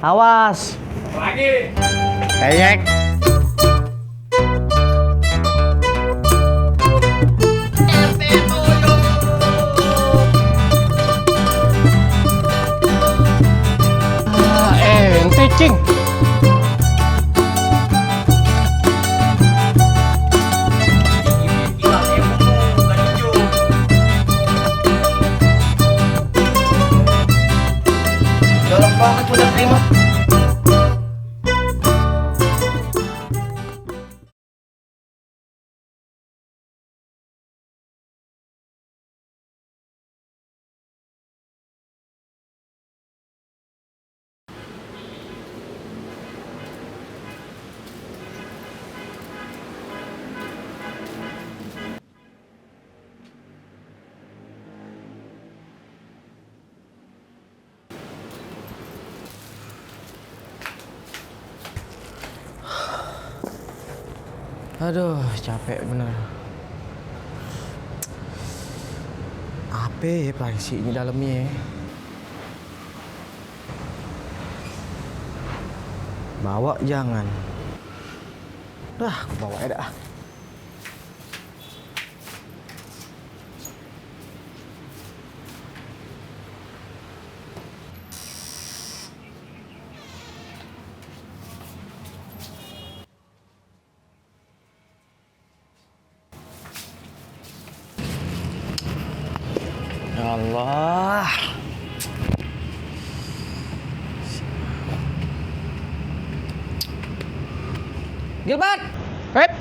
Awas. Lagi. Eyek. Ente cing. Galak banget udah terima. Aduh, capek bener. Apa ya privacy ini dalamnya ya? Bawa jangan. Dah, aku bawa ya dah. Ya Allah. Gilbert, Hep.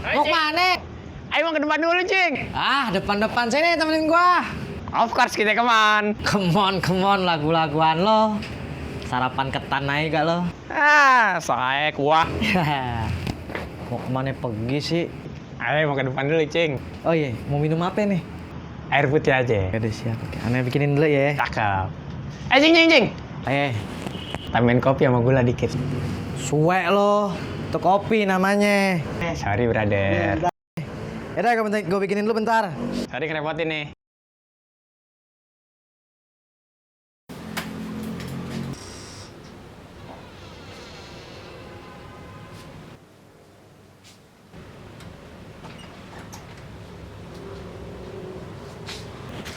mau kemana? Ayo mau ke depan dulu, cing. Ah, depan-depan sini temenin gua. Of course kita keman. Come on, lagu-laguan lo. Sarapan ketan aja gak lo? Saya kuah. Mau kemana pergi sih? Ayo mau ke depan dulu, cing. Oh iya, mau minum apa nih? Air putih aja. Udah siap. Oke, aneh bikinin dulu ya. Cakep. Cing. Eh, Tambahin kopi sama gula dikit. suwe lo. Itu kopi namanya. Sorry, brother. Yaudah, gue bikinin dulu bentar. Sorry ngerepotin nih.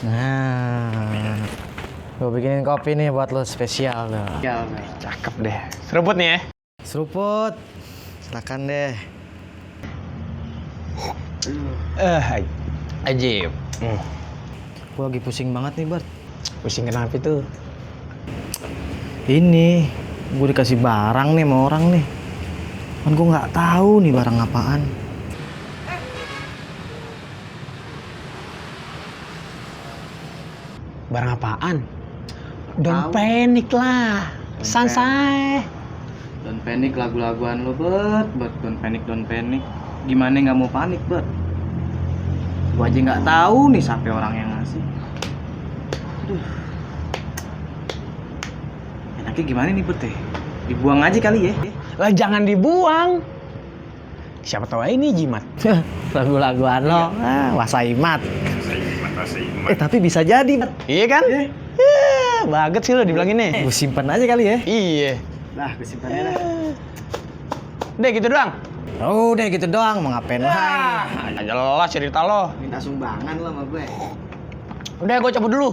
Nah, gue bikinin kopi nih buat lo spesial lo. Cakep deh. Seruput nih ya. Seruput. Silakan deh. Ajib. Gue lagi pusing banget nih, Bart. Pusing kenapa itu? Ini, gue dikasih barang nih sama orang nih. Kan gue nggak tahu nih barang apaan. Barang apaan? Don't panic lah. Sansai. Don't panic lagu-laguan lo, Bet. Don't panic. Gimana nggak mau panik, Bet? Gua aja nggak tahu nih siapa orang yang ngasih. Aduh. Enaknya gimana nih, Bet? Dibuang aja kali ya. Lah jangan dibuang. Siapa tahu ini jimat. Lagu-laguan lo, wasaimat. Tapi bisa jadi, Bart. Iya kan? Baget sih lo dibilang ini. Gue simpan aja kali ya. Iya. Lah, kesimpannya dah. Deh gitu doang. Udah gitu doang, mau ngapain lagi? Nggak jelas cerita lo. Minta sumbangan lo sama gue. Udah gue cabut dulu.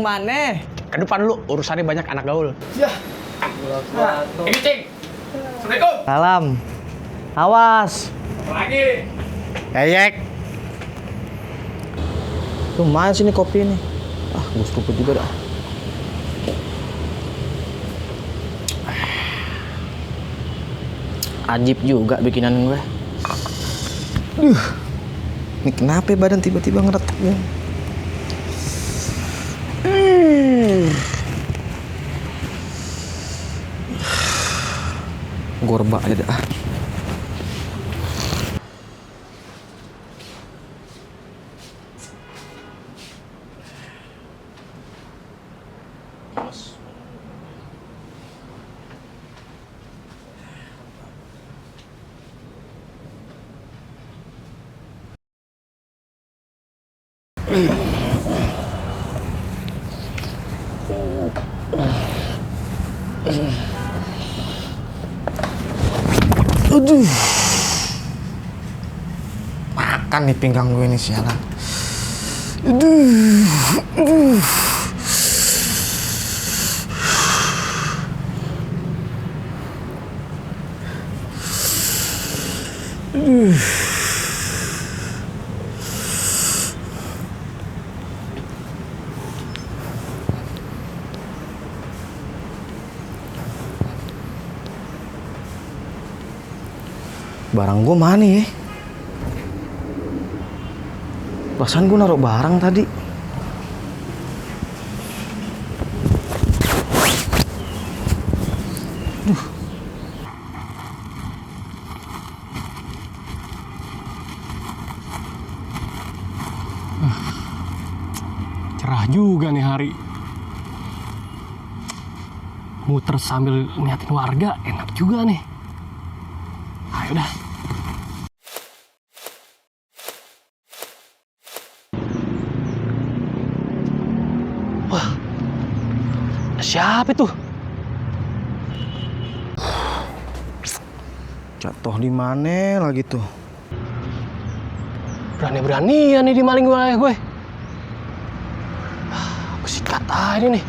Mana? Ke depan lu, urusannya banyak anak gaul. Ini cing. Assalamualaikum. Salam. Awas. Lagi. Eyek. Tuh mana sini kopi nih? Ah, gue seruput juga dah. Ajib juga bikinan gue. Ini kenapa badan tiba-tiba ngeretak ya? Gorba aja dah. Aduh. Makan nih pinggang gue nih sialan. Aduh. Barang gue mana ya? Perasaan gue naruh barang tadi. Cerah juga nih hari. Muter sambil ngeliatin warga, enak juga nih. Ayo dah. Wah, siapa itu? Jatuh di mana lagi tuh? Berani-beranian nih di maling gue. Aku sikat aja nih.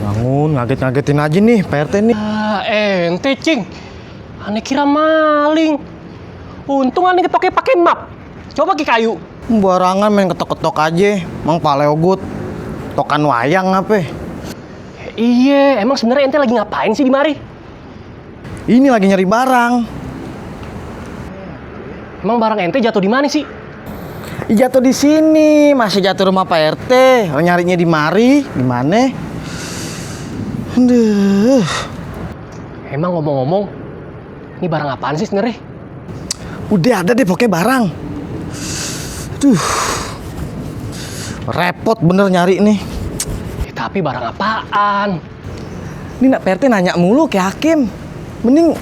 Bangun, ngaget-ngagetin aja nih Pak RT nih. Ente cing. Aneh kira maling. Untung aneh ketoknya pakai map. Coba pakai kayu. Barangan main ketok-ketok aja. Mang paleogut. Tokan wayang apa? Iya, emang sebenarnya ente lagi ngapain sih di mari? Ini lagi nyari barang. Emang barang ente jatuh di mana sih? Jatuh di sini, masih jatuh rumah Pak RT. Oh, nyarinya di mari, di mana? Aduh. Emang ngomong-ngomong, ini barang apaan sih sebenarnya? Udah ada deh pokoknya barang. Aduh. Repot bener nyari nih. Tapi barang apaan? Ini nak PRT nanya mulu ke hakim. Mending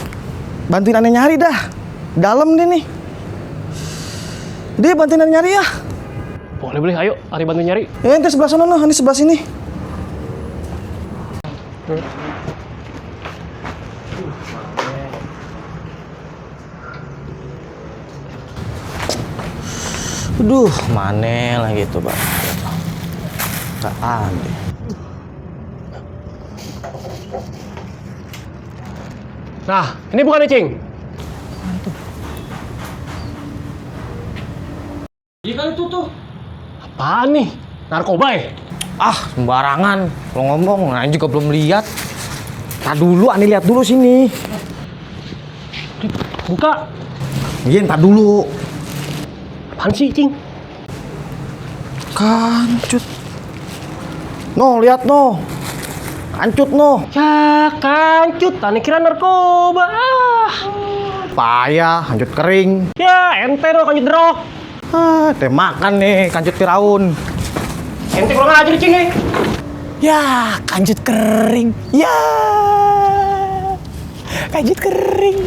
bantuin aneh nyari dah. Dalam deh nih. Dia bantuin aneh nyari ya. Boleh, ayo, Ari bantu nyari. Ya ente sebelah sana noh, ini sebelah sini. Aduh, mana lagi tuh bang? Gak ada. Nah, ini bukan cing. Iya kan itu tuh. Apaan nih? Narkoba ya? Ah, sembarangan. Lo ngomong, aneh juga belum lihat. Ntar dulu, aneh lihat dulu sini. Buka. Iya, ntar dulu. Apaan sih, cing? Kancut. No, lihat no. Kancut no. Ya, kancut. Aneh kira narkoba. Payah, kancut kering. Ya, ente dong kancut derok. Teh makan nih, kancut Firaun. Ente kurang ajar, cing ya. Ya, kancut kering. Ya, kancut kering.